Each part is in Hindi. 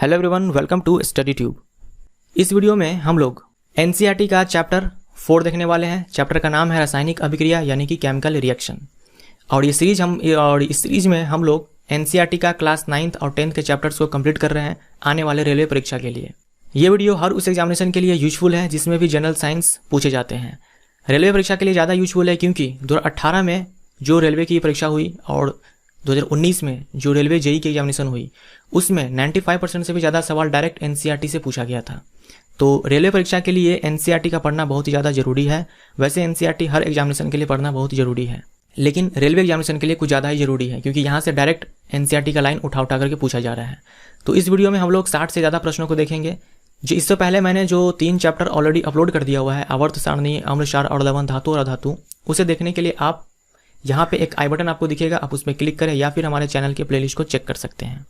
Hello everyone, welcome to Study Tube. इस वीडियो में हम लोग एनसीईआरटी का चैप्टर 4 देखने वाले हैं। चैप्टर का नाम है रासायनिक अभिक्रिया यानी कि केमिकल रिएक्शन। और इस सीरीज में हम लोग एनसीईआरटी का क्लास 9th और 10th के चैप्टर्स को कंप्लीट कर रहे हैं आने वाले रेलवे परीक्षा के लिए। ये वीडियो हर उस एग्जामिनेशन के लिए यूजफुल है जिसमें भी जनरल साइंस पूछे जाते हैं। रेलवे परीक्षा के लिए ज़्यादा यूजफुल है क्योंकि 2018 में जो रेलवे की परीक्षा हुई और 2019 में जो रेलवे जेईई की एग्जामिनेशन हुई उसमें 95% से भी ज़्यादा सवाल डायरेक्ट एनसीईआरटी से पूछा गया था। तो रेलवे परीक्षा के लिए एनसीईआरटी का पढ़ना बहुत ही ज़्यादा जरूरी है। वैसे एनसीईआरटी हर एग्जामिनेशन के लिए पढ़ना बहुत ही जरूरी है, लेकिन रेलवे एग्जामिनेशन के लिए कुछ ज़्यादा ही जरूरी है क्योंकि यहाँ से डायरेक्ट एनसीईआरटी का लाइन उठा करके पूछा जा रहा है। तो इस वीडियो में हम लोग 60 से ज़्यादा प्रश्नों को देखेंगे। जो इससे पहले मैंने जो 3 चैप्टर ऑलरेडी अपलोड कर दिया हुआ है, आवर्त सारणी, अम्ल क्षार और लवण, धातु और अधातु, उसे देखने के लिए आप यहाँ पे एक आई बटन आपको दिखेगा, आप उस पर क्लिक करें या फिर हमारे चैनल के प्लेलिस्ट को चेक कर सकते हैं।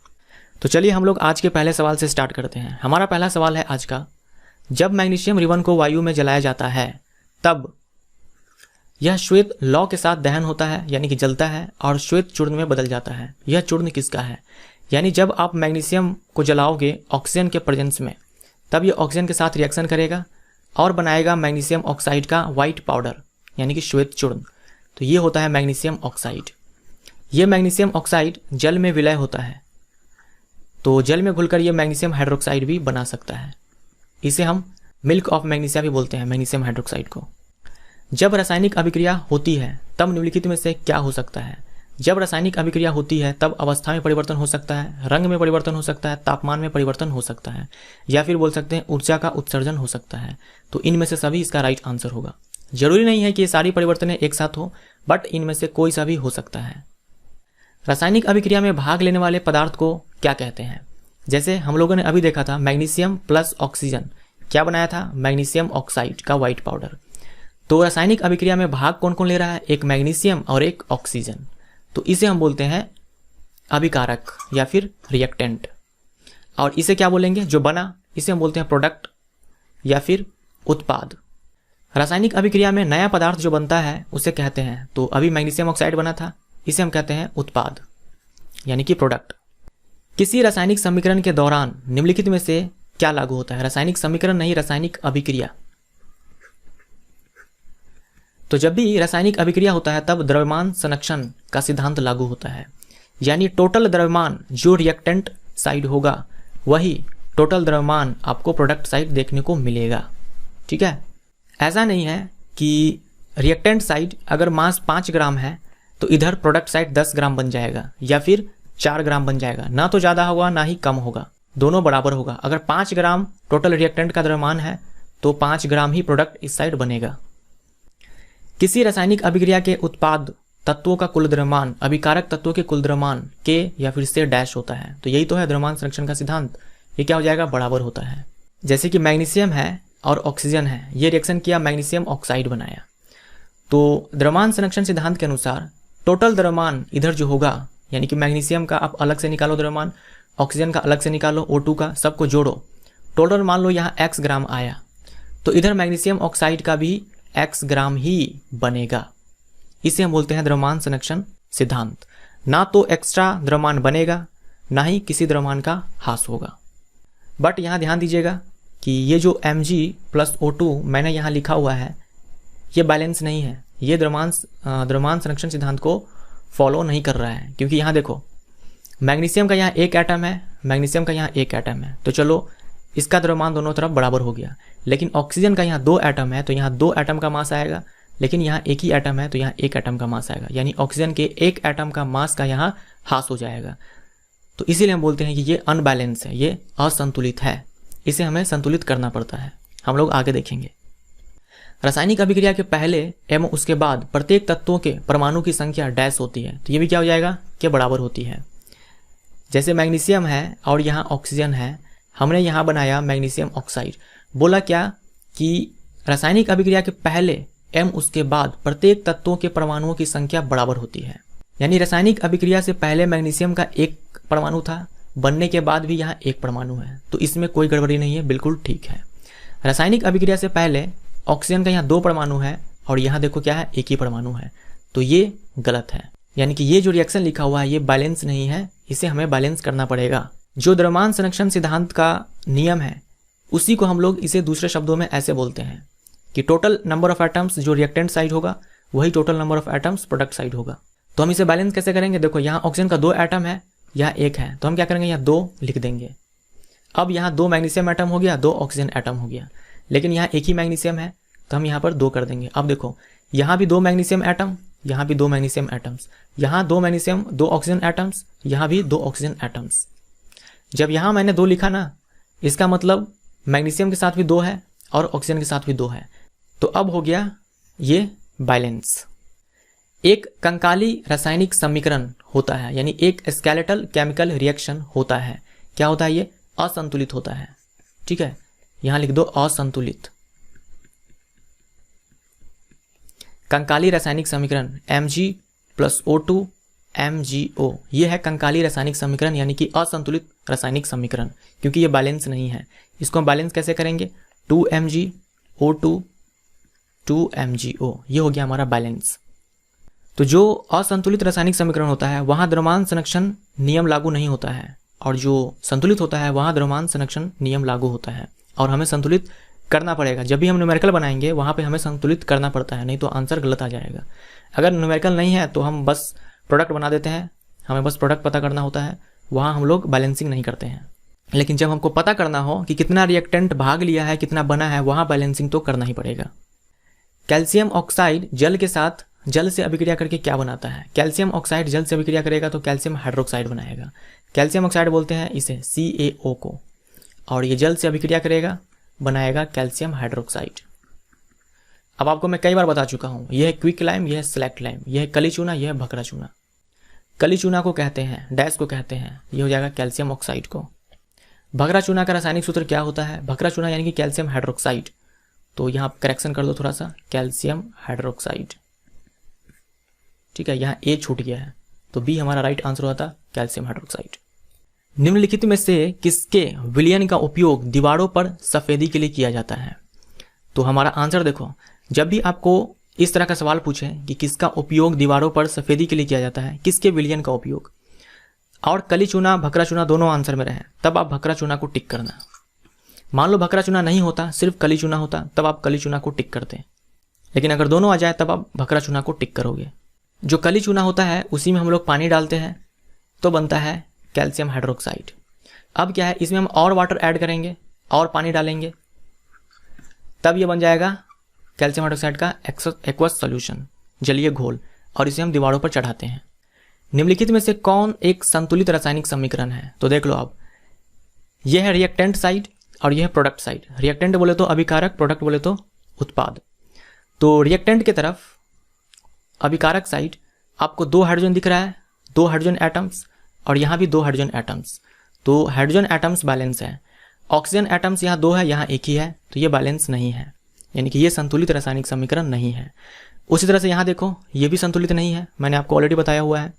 तो चलिए हम लोग आज के पहले सवाल से स्टार्ट करते हैं। हमारा पहला सवाल है आज का, जब मैग्नीशियम रिबन को वायु में जलाया जाता है तब यह श्वेत लौ के साथ दहन होता है यानी कि जलता है और श्वेत चूर्ण में बदल जाता है। यह चूर्ण किसका है? यानी जब आप मैग्नीशियम को जलाओगे ऑक्सीजन के प्रेजेंस में तब यह ऑक्सीजन के साथ रिएक्शन करेगा और बनाएगा मैग्नीशियम ऑक्साइड का व्हाइट पाउडर यानी कि श्वेत चूर्ण। तो ये होता है मैग्नीशियम ऑक्साइड। ये मैग्नीशियम ऑक्साइड जल में विलय होता है, तो जल में घुलकर ये मैग्नीशियम हाइड्रोक्साइड भी बना सकता है। इसे हम मिल्क ऑफ मैग्नीशिया भी बोलते हैं, मैग्नीशियम हाइड्रोक्साइड को। जब रासायनिक अभिक्रिया होती है तब निम्नलिखित में से क्या हो सकता है? जब रासायनिक अभिक्रिया होती है तब अवस्था में परिवर्तन हो सकता है, रंग में परिवर्तन हो सकता है, तापमान में परिवर्तन हो सकता है, या फिर बोल सकते हैं ऊर्जा का उत्सर्जन हो सकता है। तो इनमें से सभी इसका राइट आंसर होगा। जरूरी नहीं है कि ये सारी परिवर्तनें एक साथ हो, बट इनमें से कोई सा भी हो सकता है। रासायनिक अभिक्रिया में भाग लेने वाले पदार्थ को क्या कहते हैं? जैसे हम लोगों ने अभी देखा था मैग्नीशियम प्लस ऑक्सीजन क्या बनाया था? मैग्नीशियम ऑक्साइड का व्हाइट पाउडर। तो रासायनिक अभिक्रिया में भाग कौन कौन ले रहा है? एक मैग्नीशियम और एक ऑक्सीजन। तो इसे हम बोलते हैं अभिकारक या फिर रिएक्टेंट। और इसे क्या बोलेंगे? जो बना इसे हम बोलते हैं प्रोडक्ट या फिर उत्पाद। रासायनिक अभिक्रिया में नया पदार्थ जो बनता है उसे कहते हैं, तो अभी मैग्नीशियम ऑक्साइड बना था, इसे हम कहते हैं उत्पाद यानी कि प्रोडक्ट। किसी रासायनिक समीकरण के दौरान निम्नलिखित में से क्या लागू होता है? रासायनिक समीकरण नहीं, रासायनिक अभिक्रिया। तो जब भी रासायनिक अभिक्रिया होता है तब द्रव्यमान संरक्षण का सिद्धांत लागू होता है, यानी टोटल द्रव्यमान जो रिएक्टेंट साइड होगा वही टोटल द्रव्यमान आपको प्रोडक्ट साइड देखने को मिलेगा। ठीक है, ऐसा नहीं है कि रिएक्टेंट साइड अगर मास 5 ग्राम है तो इधर प्रोडक्ट साइड 10 ग्राम बन जाएगा या फिर 4 ग्राम बन जाएगा। ना तो ज़्यादा होगा ना ही कम होगा, दोनों बराबर होगा। अगर 5 ग्राम टोटल रिएक्टेंट का द्रव्यमान है तो 5 ग्राम ही प्रोडक्ट इस साइड बनेगा। किसी रासायनिक अभिक्रिया के उत्पाद तत्वों का कुल द्रव्यमान अभिकारक तत्वों के कुल द्रव्यमान के या फिर से डैश होता है। तो यही तो है द्रव्यमान संरक्षण का सिद्धांत। ये क्या हो जाएगा? बराबर होता है। जैसे कि मैग्नीशियम है और ऑक्सीजन है, ये रिएक्शन किया, मैग्नीशियम ऑक्साइड बनाया। तो द्रव्यमान संरक्षण सिद्धांत के अनुसार टोटल द्रव्यमान इधर जो होगा, यानी कि मैग्नीशियम का आप अलग से निकालो द्रव्यमान, ऑक्सीजन का अलग से निकालो, O2 का, सबको जोड़ो, टोटल मान लो यहाँ x ग्राम आया, तो इधर मैग्नीशियम ऑक्साइड का भी x ग्राम ही बनेगा। इसे हम बोलते हैं द्रव्यमान संरक्षण सिद्धांत। ना तो एक्स्ट्रा द्रव्यमान बनेगा ना ही किसी द्रव्यमान का ह्रास होगा। बट यहाँ ध्यान दीजिएगा कि ये जो Mg प्लस O2 मैंने यहाँ लिखा हुआ है ये बैलेंस नहीं है, ये द्रव्यमान संरक्षण सिद्धांत को फॉलो नहीं कर रहा है। क्योंकि यहाँ देखो मैग्नीशियम का यहाँ एक एटम है, मैग्नीशियम का यहाँ एक एटम है, तो चलो इसका द्रव्यमान दोनों तरफ बराबर हो गया। लेकिन ऑक्सीजन का यहाँ 2 एटम है तो यहाँ 2 एटम का मास आएगा, लेकिन यहाँ एक ही एटम है तो यहाँ 1 एटम का मास आएगा, यानी ऑक्सीजन के 1 एटम का मास का यहाँ ह्रास हो जाएगा। तो इसीलिए हम बोलते हैं कि ये अनबैलेंस है, ये असंतुलित है, इसे हमें संतुलित करना पड़ता है। हम लोग आगे देखेंगे। रासायनिक अभिक्रिया के पहले एवं उसके बाद प्रत्येक तत्वों के परमाणु की संख्या डैश होती है, तो ये भी क्या हो जाएगा कि बराबर होती है। जैसे मैग्नीशियम है और यहाँ ऑक्सीजन है, हमने यहाँ बनाया मैग्नीशियम ऑक्साइड। बोला क्या कि रासायनिक अभिक्रिया के पहले एवं उसके बाद प्रत्येक तत्वों के परमाणुओं की संख्या बराबर होती है। यानी रासायनिक अभिक्रिया से पहले मैग्नीशियम का 1 परमाणु था, बनने के बाद भी यहाँ 1 परमाणु है, तो इसमें कोई गड़बड़ी नहीं है, बिल्कुल ठीक है। रासायनिक अभिक्रिया से पहले ऑक्सीजन का यहाँ 2 परमाणु है और यहाँ देखो क्या है, 1 ही परमाणु है, तो ये गलत है। यानी कि ये जो रिएक्शन लिखा हुआ है ये बैलेंस नहीं है, इसे हमें बैलेंस करना पड़ेगा। जो द्रव्यमान संरक्षण सिद्धांत का नियम है उसी को हम लोग इसे दूसरे शब्दों में ऐसे बोलते हैं कि टोटल नंबर ऑफ एटम्स जो रिएक्टेंट साइड होगा वही total number of atoms product side होगा। तो हम इसे बैलेंस कैसे करेंगे? देखो यहाँ ऑक्सीजन का 2 एटम है, यहाँ 1 है, तो हम क्या करेंगे, यहाँ 2 लिख देंगे। अब यहाँ 2 मैग्नीशियम एटम हो गया, 2 ऑक्सीजन एटम हो गया, लेकिन यहाँ एक ही मैग्नीशियम है तो हम यहाँ पर 2 कर देंगे। अब देखो यहाँ भी 2 मैग्नीशियम एटम, यहाँ भी 2 मैग्नीशियम एटम्स, यहाँ 2 मैग्नीशियम 2 ऑक्सीजन एटम्स, यहाँ भी 2 ऑक्सीजन एटम्स। जब यहाँ मैंने 2 लिखा ना, इसका मतलब मैग्नीशियम के साथ भी 2 है और ऑक्सीजन के साथ भी 2 है, तो अब हो गया ये बैलेंस। एक कंकाली रासायनिक समीकरण होता है, यानी एक स्केलेटल केमिकल रिएक्शन होता है। क्या होता है? ये असंतुलित होता है। ठीक है, यहां लिख दो असंतुलित। कंकाली रासायनिक समीकरण Mg+O2 MgO, ये है कंकाली रासायनिक समीकरण यानी कि असंतुलित रासायनिक समीकरण, क्योंकि ये बैलेंस नहीं है। इसको हम बैलेंस कैसे करेंगे? 2MgO2 2MgO, ये हो गया हमारा बैलेंस। तो जो असंतुलित रासायनिक समीकरण होता है वहां द्रव्यमान संरक्षण नियम लागू नहीं होता है, और जो संतुलित होता है वहां द्रव्यमान संरक्षण नियम लागू होता है, और हमें संतुलित करना पड़ेगा। जब भी हम न्यूमेरिकल बनाएंगे वहां पे हमें संतुलित करना पड़ता है, नहीं तो आंसर गलत आ जाएगा। अगर न्यूमेरिकल नहीं है तो हम बस प्रोडक्ट बना देते हैं, हमें बस प्रोडक्ट पता करना होता है, वहां हम लोग बैलेंसिंग नहीं करते हैं। लेकिन जब हमको पता करना हो कि कितना रिएक्टेंट भाग लिया है, कितना बना है, वहां बैलेंसिंग तो करना ही पड़ेगा। कैल्शियम ऑक्साइड जल से अभिक्रिया करके क्या बनाता है? कैल्शियम ऑक्साइड जल से अभिक्रिया करेगा तो कैल्शियम हाइड्रोक्साइड बनाएगा। कैल्शियम ऑक्साइड बोलते हैं इसे CaO को, और ये जल से अभिक्रिया करेगा, बनाएगा कैल्शियम हाइड्रोक्साइड। अब आपको मैं कई बार बता चुका हूं, यह है क्विक लाइम, यह है स्लैक्ट लाइम, यह है कली चूना, यह है भकरा चूना। कली चूना को कहते हैं, डैश को कहते हैं, ये हो जाएगा कैल्शियम ऑक्साइड को। भकरा चूना का रासायनिक सूत्र क्या होता है? भकरा चूना यानी कि कैल्शियम हाइड्रोक्साइड, तो यहाँ करेक्शन कर दो थोड़ा सा, कैल्शियम हाइड्रोक्साइड। ठीक है, यहाँ ए छूट गया है, तो बी हमारा राइट आंसर होता कैल्शियम हाइड्रोक्साइड। निम्नलिखित में से किसके विलयन का उपयोग दीवारों पर सफेदी के लिए किया जाता है? तो हमारा आंसर देखो, जब भी आपको इस तरह का सवाल पूछे कि किसका उपयोग दीवारों पर सफेदी के लिए किया जाता है, किसके विलयन का उपयोग, और कली चूना भकरा चूना दोनों आंसर में रहे, तब आप भकरा चूना को टिक करना। मान लो भकरा चूना नहीं होता, सिर्फ कली चूना होता, तब आप कली चूना को टिक करते, लेकिन अगर दोनों आ जाए तब आप भकरा चूना को टिक करोगे। जो कली चूना होता है उसी में हम लोग पानी डालते हैं तो बनता है कैल्शियम हाइड्रोक्साइड। अब क्या है, इसमें हम और वाटर ऐड करेंगे और पानी डालेंगे, तब ये बन जाएगा कैल्शियम हाइड्रोक्साइड का एक्वस सॉल्यूशन, जलीय घोल, और इसे हम दीवारों पर चढ़ाते हैं। निम्नलिखित में से कौन एक संतुलित रासायनिक समीकरण है? तो देख लो आप, यह है रिएक्टेंट साइड और यह है प्रोडक्ट साइड। रिएक्टेंट बोले तो अभिकारक, प्रोडक्ट बोले तो उत्पाद। तो रिएक्टेंट की तरफ अभिकारक साइड आपको 2 हाइड्रोजन दिख रहा है, 2 हाइड्रोजन एटम्स, और यहाँ भी 2 हाइड्रोजन एटम्स, तो हाइड्रोजन एटम्स बैलेंस है। ऑक्सीजन एटम्स यहाँ 2 है, यहाँ 1 ही है, तो ये बैलेंस नहीं है, यानी कि ये संतुलित रासायनिक समीकरण नहीं है। उसी तरह से यहाँ देखो, ये भी संतुलित नहीं है, मैंने आपको ऑलरेडी बताया हुआ है।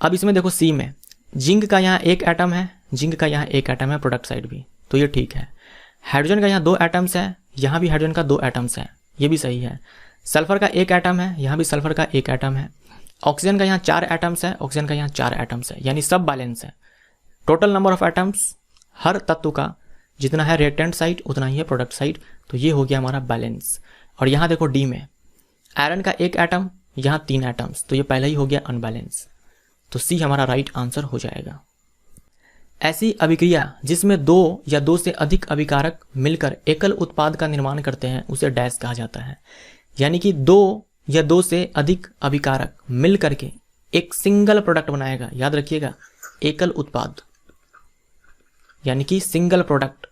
अब इसमें देखो सी में जिंक का यहाँ 1 एटम है, जिंक का यहाँ 1 एटम है, प्रोडक्ट साइड भी, तो ये ठीक है। हाइड्रोजन का यहाँ 2 एटम्स है, यहाँ भी हाइड्रोजन का 2 एटम्स है, ये भी सही है। सल्फर का 1 एटम है, यहाँ भी सल्फर का 1 एटम है। ऑक्सीजन का यहाँ 4 एटम्स है, ऑक्सीजन का यहाँ 4 एटम्स है, यानी सब बैलेंस है। टोटल नंबर ऑफ एटम्स हर तत्व का जितना है रिएक्टेंट साइड उतना ही है प्रोडक्ट साइड, तो ये हो गया हमारा बैलेंस। और यहाँ देखो डी में आयरन का 1 एटम, यहाँ 3 एटम्स, तो ये पहले ही हो गया अनबैलेंस, तो सी हमारा राइट आंसर हो जाएगा। ऐसी अभिक्रिया जिसमें 2 या 2 से अधिक अभिकारक मिलकर एकल उत्पाद का निर्माण करते हैं उसे डैश कहा जाता है। यानी कि 2 या 2 से अधिक अभिकारक मिल करके एक सिंगल प्रोडक्ट बनाएगा, याद रखिएगा, एकल उत्पाद यानी कि सिंगल प्रोडक्ट।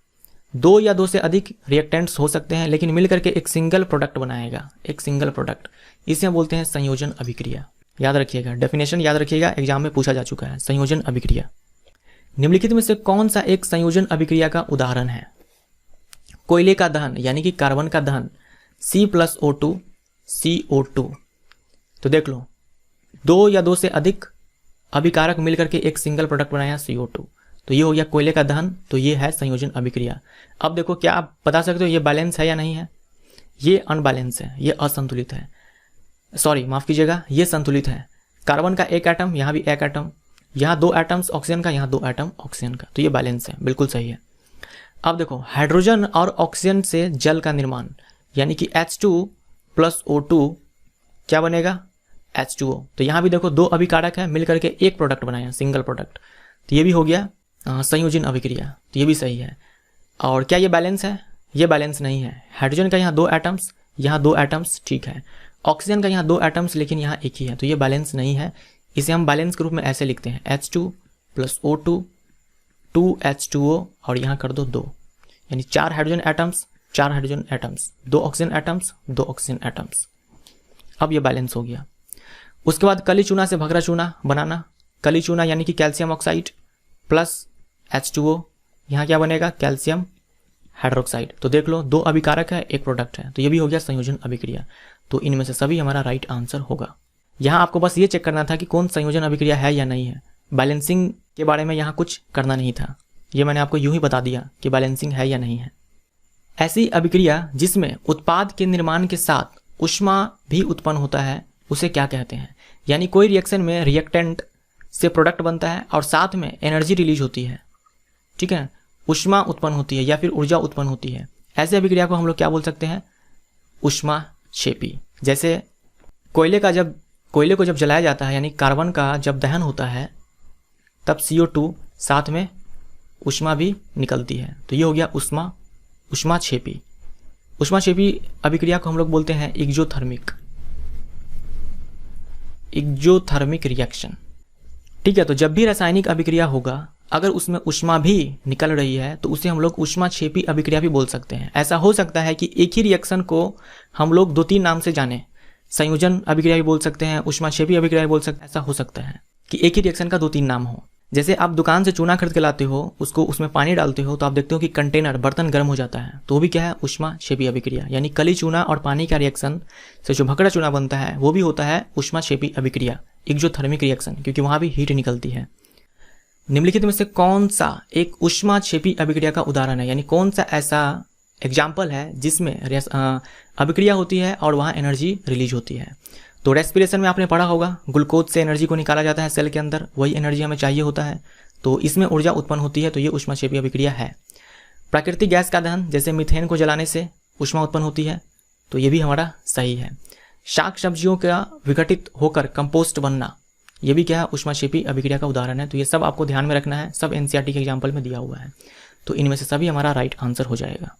2 या 2 से अधिक रिएक्टेंट्स हो सकते हैं, लेकिन मिलकर के एक सिंगल प्रोडक्ट बनाएगा, एक सिंगल प्रोडक्ट, इसे बोलते हैं संयोजन अभिक्रिया। याद रखिएगा, डेफिनेशन याद रखिएगा, एग्जाम में पूछा जा चुका है, संयोजन अभिक्रिया। निम्नलिखित में से कौन सा एक संयोजन अभिक्रिया का उदाहरण है? कोयले का दहन यानी कि कार्बन का दहन, C+O2 CO2। तो देख लो, 2 या 2 से अधिक अभिकारक मिलकर के एक सिंगल प्रोडक्ट बनाया CO2, तो ये हो गया कोयले का दहन, तो ये है संयोजन अभिक्रिया। अब देखो, क्या आप बता सकते हो ये बैलेंस है या नहीं है? ये अनबैलेंस है, ये असंतुलित है, सॉरी माफ कीजिएगा, ये संतुलित है। कार्बन का 1 एटम, यहाँ भी 1 एटम, यहाँ 2 एटम्स ऑक्सीजन का, यहाँ 2 एटम ऑक्सीजन का, तो ये बैलेंस है, बिल्कुल सही है। अब देखो हाइड्रोजन और ऑक्सीजन से जल का निर्माण, यानी कि H2 + O2 क्या बनेगा, H2O। तो यहाँ भी देखो 2 अभिकारक है, मिलकर के एक प्रोडक्ट बनाया, सिंगल प्रोडक्ट, तो ये भी हो गया संयोजन अभिक्रिया, तो ये भी सही है। और क्या ये बैलेंस है, ये बैलेंस नहीं है। हाइड्रोजन का यहाँ 2 एटम्स, यहाँ 2 एटम्स, ठीक है। ऑक्सीजन का यहाँ 2 एटम्स लेकिन यहाँ एक ही है, तो ये बैलेंस नहीं है। इसे हम बैलेंस के रूप में ऐसे लिखते हैं H2 + O2 2H2O और यहाँ कर दो 2, यानी 4 hydrogen atoms, 4 hydrogen atoms, 2 oxygen atoms, 2 oxygen atoms. अब ये बैलेंस हो गया। उसके बाद कली चूना से भगरा चूना बनाना, कली चूना यानी कि कैल्शियम ऑक्साइड प्लस H2O, यहाँ क्या बनेगा, कैल्शियम हाइड्रोक्साइड। तो देख लो 2 अभिकारक है, एक प्रोडक्ट है, तो ये भी हो गया संयोजन अभिक्रिया। तो इनमें से सभी हमारा राइट आंसर होगा। यहाँ आपको बस ये चेक करना था कि कौन संयोजन अभिक्रिया है या नहीं है। बैलेंसिंग के बारे में यहाँ कुछ करना नहीं था, ये मैंने आपको यूं ही बता दिया कि बैलेंसिंग है या नहीं है। ऐसी अभिक्रिया जिसमें उत्पाद के निर्माण के साथ ऊष्मा भी उत्पन्न होता है उसे क्या कहते हैं। यानी कोई रिएक्शन में रिएक्टेंट से प्रोडक्ट बनता है और साथ में एनर्जी रिलीज होती है, ठीक है, ऊष्मा उत्पन्न होती है या फिर ऊर्जा उत्पन्न होती है। ऐसे अभिक्रिया को हम लोग क्या बोल सकते हैं, ऊष्माक्षेपी। जैसे कोयले को जब जलाया जाता है, यानी कार्बन का जब दहन होता है, तब CO2 साथ में ऊष्मा भी निकलती है, तो ये हो गया ऊष्माक्षेपी। ऊष्माक्षेपी अभिक्रिया को हम लोग बोलते हैं एक्जोथर्मिक रिएक्शन, ठीक है। तो जब भी रासायनिक अभिक्रिया होगा, अगर उसमें ऊष्मा भी निकल रही है तो उसे हम लोग ऊष्माक्षेपी अभिक्रिया भी बोल सकते हैं। ऐसा हो सकता है कि एक ही रिएक्शन को हम लोग 2-3 नाम से जाने, संयोजन अभिक्रिया भी बोल सकते हैं, ऊष्माक्षेपी अभिक्रिया भी बोल सकते हैं। ऐसा हो सकता है कि एक ही रिएक्शन का 2-3 नाम हो। जैसे आप दुकान से चूना खरीद के लाते हो, उसको उसमें पानी डालते हो, तो आप देखते हो कि कंटेनर, बर्तन गर्म हो जाता है, तो वो भी क्या है, ऊष्माक्षेपी अभिक्रिया। यानी कली चूना और पानी का रिएक्शन से जो भकड़ा चूना बनता है वो भी होता है ऊष्माक्षेपी अभिक्रिया, एक्जोथर्मिक रिएक्शन, क्योंकि वहाँ भी हीट निकलती है। निम्नलिखित में से कौन सा एक ऊष्माक्षेपी अभिक्रिया का उदाहरण है, यानी कौन सा ऐसा एग्जाम्पल है जिसमें अभिक्रिया होती है और वहाँ एनर्जी रिलीज होती है। तो रेस्पिरेशन में आपने पढ़ा होगा, ग्लूकोज से एनर्जी को निकाला जाता है सेल के अंदर, वही एनर्जी हमें चाहिए होता है, तो इसमें ऊर्जा उत्पन्न होती है, तो ये ऊष्माक्षेपी अभिक्रिया है। प्राकृतिक गैस का दहन, जैसे मीथेन को जलाने से ऊष्मा उत्पन्न होती है, तो ये भी हमारा सही है। शाक सब्जियों का विघटित होकर कंपोस्ट बनना, ये भी क्या है, ऊष्माक्षेपी अभिक्रिया का उदाहरण है। तो ये सब आपको ध्यान में रखना है, सब NCERT के एग्जाम्पल में दिया हुआ है, तो इनमें से सभी हमारा राइट आंसर हो जाएगा।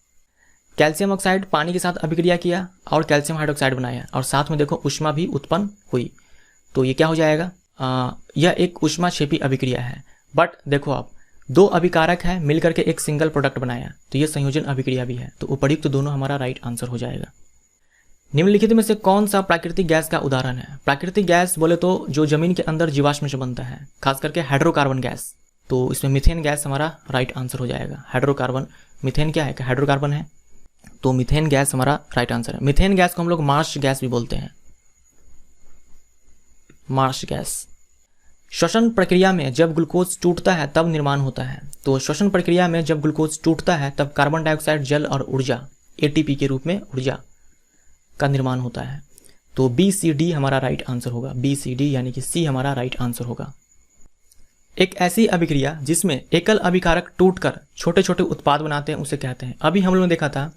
कैल्शियम ऑक्साइड पानी के साथ अभिक्रिया किया और कैल्शियम हाइड्रोक्साइड बनाया और साथ में देखो ऊष्मा भी उत्पन्न हुई, तो ये क्या हो जाएगा, यह एक ऊष्माक्षेपी अभिक्रिया है। बट देखो आप 2 अभिकारक है, मिलकर के एक सिंगल प्रोडक्ट बनाया, तो ये संयोजन अभिक्रिया भी है। तो उपर्युक्त दोनों हमारा राइट आंसर हो जाएगा। निम्नलिखित में से कौन सा प्राकृतिक गैस का उदाहरण है। प्राकृतिक गैस बोले तो जो जमीन के अंदर जीवाश्म से बनता है, खास करके हाइड्रोकार्बन गैस, तो इसमें मीथेन गैस हमारा राइट आंसर हो जाएगा। हाइड्रोकार्बन, मीथेन क्या है, हाइड्रोकार्बन है, तो मीथेन गैस हमारा राइट आंसर है। मीथेन गैस को हम लोग मार्श गैस भी बोलते हैं, मार्श गैस। श्वसन प्रक्रिया में जब ग्लूकोज टूटता है तब निर्माण होता है, तो श्वसन प्रक्रिया में जब ग्लूकोज टूटता है तब कार्बन डाइऑक्साइड, जल और ऊर्जा, ATP के रूप में ऊर्जा का निर्माण होता है। तो BCD हमारा राइट आंसर होगा, BCD यानी कि C हमारा राइट आंसर होगा। एक ऐसी अभिक्रिया जिसमें एकल अभिकारक टूटकर छोटे छोटे उत्पाद बनाते हैं उसे कहते हैं। अभी हम लोगों ने देखा था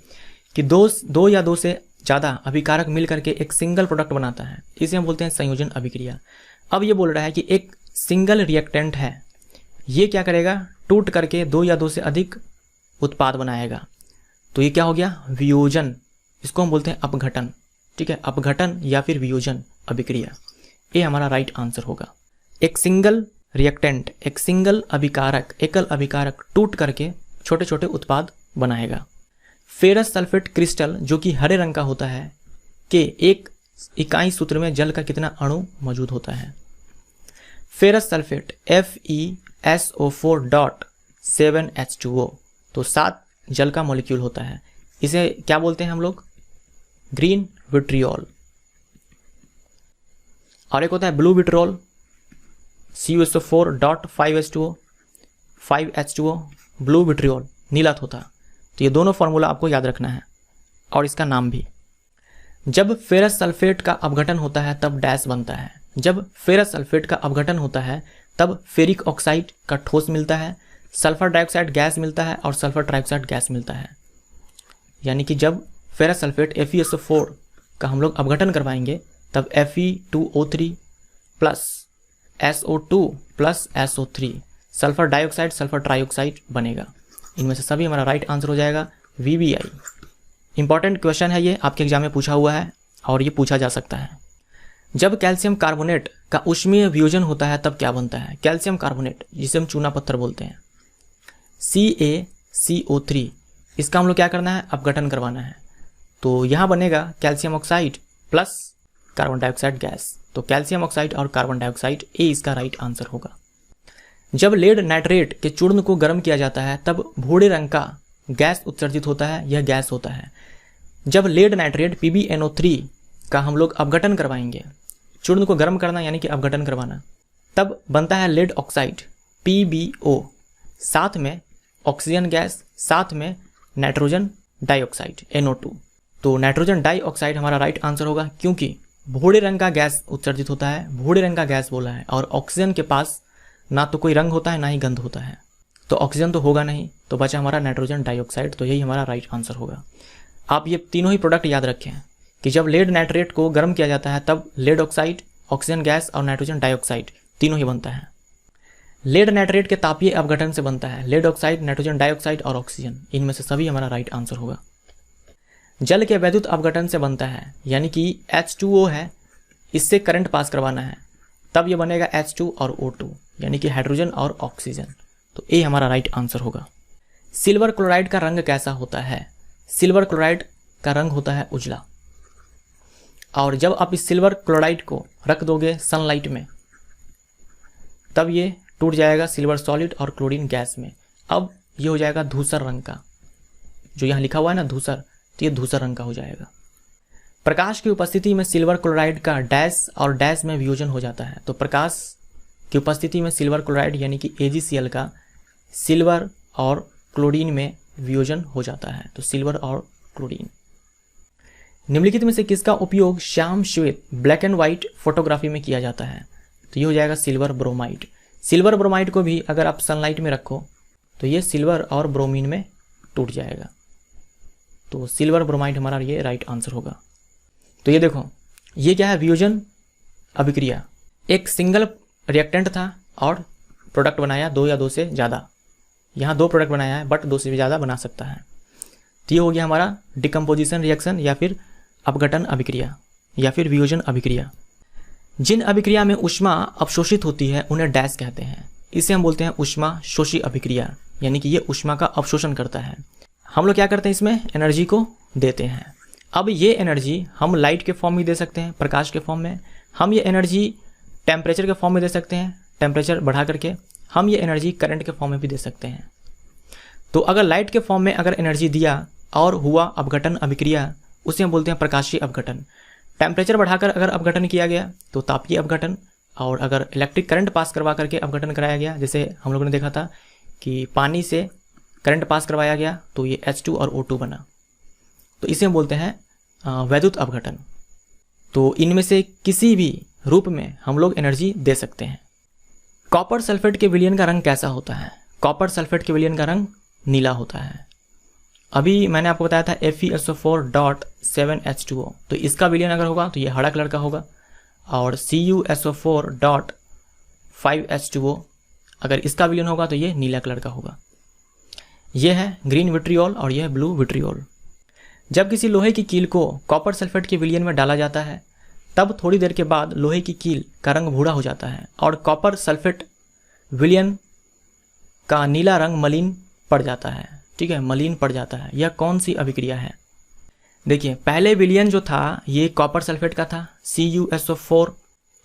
कि दो या दो से ज़्यादा अभिकारक मिल करके एक सिंगल प्रोडक्ट बनाता है, इसे हम बोलते हैं संयोजन अभिक्रिया। अब ये बोल रहा है कि एक सिंगल रिएक्टेंट है, ये क्या करेगा, टूट करके 2 या 2 से अधिक उत्पाद बनाएगा, तो ये क्या हो गया, वियोजन, इसको हम बोलते हैं अपघटन, ठीक है, अपघटन या फिर वियोजन अभिक्रिया, ये हमारा राइट आंसर होगा। एक सिंगल रिएक्टेंट, एक सिंगल अभिकारक, एकल अभिकारक टूट करके छोटे छोटे उत्पाद बनाएगा। फेरस सल्फेट क्रिस्टल जो कि हरे रंग का होता है के एक इकाई सूत्र में जल का कितना अणु मौजूद होता है। फेरस सल्फेट FeSO4.7H2O, तो 7 जल का मॉलिक्यूल होता है, इसे क्या बोलते हैं हम लोग, ग्रीन विट्रियोल। और एक होता है blue vitriol, CuSO4.5H2O, 5H2O, blue vitriol, नीला थोथा। तो ये दोनों फॉर्मूला आपको याद रखना है और इसका नाम भी। जब फेरस सल्फेट का अपघटन होता है तब डैश बनता है, जब फेरस सल्फेट का अपघटन होता है तब फेरिक ऑक्साइड का ठोस मिलता है, सल्फर डाइऑक्साइड गैस मिलता है और सल्फर ट्राइऑक्साइड गैस मिलता है। यानी कि जब फेरस सल्फेट FeSO4 का हम लोग अपघटन करवाएंगे तब Fe2O3 plus SO2 plus SO3 sulphur dioxide sulphur trioxide बनेगा। इनमें से सभी हमारा राइट आंसर हो जाएगा VBI। इंपॉर्टेंट क्वेश्चन है ये, आपके एग्जाम में पूछा हुआ है और ये पूछा जा सकता है। जब कैल्शियम कार्बोनेट का ऊष्मीय वियोजन होता है तब क्या बनता है? कैल्शियम कार्बोनेट जिसे हम चूना पत्थर बोलते हैं, CaCO3, इसका हम लोग क्या करना है? अपघटन करवाना है। तो यहाँ बनेगा calcium oxide plus carbon dioxide gas. तो कैल्शियम ऑक्साइड और कार्बन डाइऑक्साइड, ए इसका राइट आंसर होगा। जब लेड नाइट्रेट के चूर्ण को गर्म किया जाता है तब भूरे रंग का गैस उत्सर्जित होता है, यह गैस होता है। जब लेड नाइट्रेट PbNO3 का हम लोग अपघटन करवाएंगे, चूर्ण को गर्म करना यानी कि अपघटन करवाना, तब बनता है लेड ऑक्साइड PbO, साथ में ऑक्सीजन गैस, साथ में नाइट्रोजन डाइऑक्साइड NO2। तो नाइट्रोजन डाइऑक्साइड हमारा राइट आंसर होगा, क्योंकि भूरे रंग का गैस उत्सर्जित होता है, भूरे रंग का गैस बोला है, और ऑक्सीजन के पास ना तो कोई रंग होता है ना ही गंध होता है, तो ऑक्सीजन तो होगा नहीं, तो बचा हमारा नाइट्रोजन डाइऑक्साइड। तो यही हमारा राइट आंसर होगा। आप ये तीनों ही प्रोडक्ट याद रखें कि जब लेड नाइट्रेट को गर्म किया जाता है तब लेड ऑक्साइड, ऑक्सीजन गैस और नाइट्रोजन डाइऑक्साइड तीनों ही बनता है। लेड नाइट्रेट के तापीय अपघटन से बनता है लेड ऑक्साइड, नाइट्रोजन डाइऑक्साइड और ऑक्सीजन। इनमें से सभी हमारा राइट आंसर होगा। जल के वैद्युत अपघटन से बनता है, यानी कि H2O है, इससे करंट पास करवाना है, तब ये बनेगा H2 और O2, यानी कि हाइड्रोजन और ऑक्सीजन। तो ए हमारा राइट आंसर होगा। सिल्वर क्लोराइड का रंग कैसा होता है? सिल्वर क्लोराइड का रंग होता है उजला, और जब आप इस सिल्वर क्लोराइड को रख दोगे सनलाइट में तब ये टूट जाएगा सिल्वर सॉलिड और क्लोरीन गैस में। अब ये हो जाएगा धूसर रंग का, जो यहाँ लिखा हुआ है ना धूसर, तो ये धूसर रंग का हो जाएगा। प्रकाश की उपस्थिति में सिल्वर क्लोराइड का डैश और डैश में वियोजन हो जाता है। तो प्रकाश की उपस्थिति में सिल्वर क्लोराइड यानी कि AgCl का सिल्वर और क्लोरीन में वियोजन हो जाता है। तो सिल्वर और क्लोरीन। निम्नलिखित में से किसका उपयोग श्याम श्वेत ब्लैक एंड व्हाइट फोटोग्राफी में किया जाता है? तो ये हो जाएगा सिल्वर ब्रोमाइड। सिल्वर ब्रोमाइड को भी अगर आप सनलाइट में रखो तो ये सिल्वर और ब्रोमीन में टूट जाएगा। तो सिल्वर ब्रोमाइड हमारा ये राइट आंसर होगा। तो ये देखो, ये क्या है? वियोजन अभिक्रिया। एक सिंगल रिएक्टेंट था और प्रोडक्ट बनाया दो या दो से ज़्यादा। यहाँ दो प्रोडक्ट बनाया है बट दो से भी ज़्यादा बना सकता है। तो ये हो गया हमारा डिकम्पोजिशन रिएक्शन या फिर अपघटन अभिक्रिया या फिर वियोजन अभिक्रिया। जिन अभिक्रिया में ऊष्मा अवशोषित होती है उन्हें डैश कहते हैं। इसे हम बोलते हैं ऊष्मा शोषी अभिक्रिया, यानी कि ये ऊष्मा का अवशोषण करता है। हम लोग क्या करते हैं? इसमें एनर्जी को देते हैं। अब ये एनर्जी हम लाइट के फॉर्म में दे सकते हैं, प्रकाश के फॉर्म में। हम ये एनर्जी टेम्परेचर के फॉर्म में दे सकते हैं, टेम्परेचर बढ़ा करके। हम ये एनर्जी करंट के फॉर्म में भी दे सकते हैं। तो अगर लाइट के फॉर्म में अगर एनर्जी दिया और हुआ अपघटन अभिक्रिया, उसे हम बोलते हैं प्रकाशीय अपघटन। टेम्परेचर बढ़ाकर अगर अपघटन किया गया तो तापीय अपघटन, और अगर इलेक्ट्रिक करंट पास करवा करके अपघटन कराया गया, जैसे हम लोगों ने देखा था कि पानी से करंट पास करवाया गया तो ये H2 और O2 बना, तो इसे हम बोलते हैं वैद्युत अपघटन। तो इनमें से किसी भी रूप में हम लोग एनर्जी दे सकते हैं। कॉपर सल्फेट के विलयन का रंग कैसा होता है? कॉपर सल्फेट के विलयन का रंग नीला होता है। अभी मैंने आपको बताया था FeSO4.7H2O, तो इसका विलयन अगर होगा तो ये हरा कलर का होगा, और CuSO4.5H2O अगर इसका विलयन होगा तो ये नीला कलर का होगा। ये है ग्रीन विट्रियोल और यह है ब्लू विट्रियोल। जब किसी लोहे की कील को कॉपर सल्फेट के विलयन में डाला जाता है तब थोड़ी देर के बाद लोहे की कील का रंग भूरा हो जाता है और कॉपर सल्फेट विलयन का नीला रंग मलिन पड़ जाता है। ठीक है, मलिन पड़ जाता है। यह कौन सी अभिक्रिया है? देखिए, पहले विलयन जो था ये कॉपर सल्फेट का था, CuSO4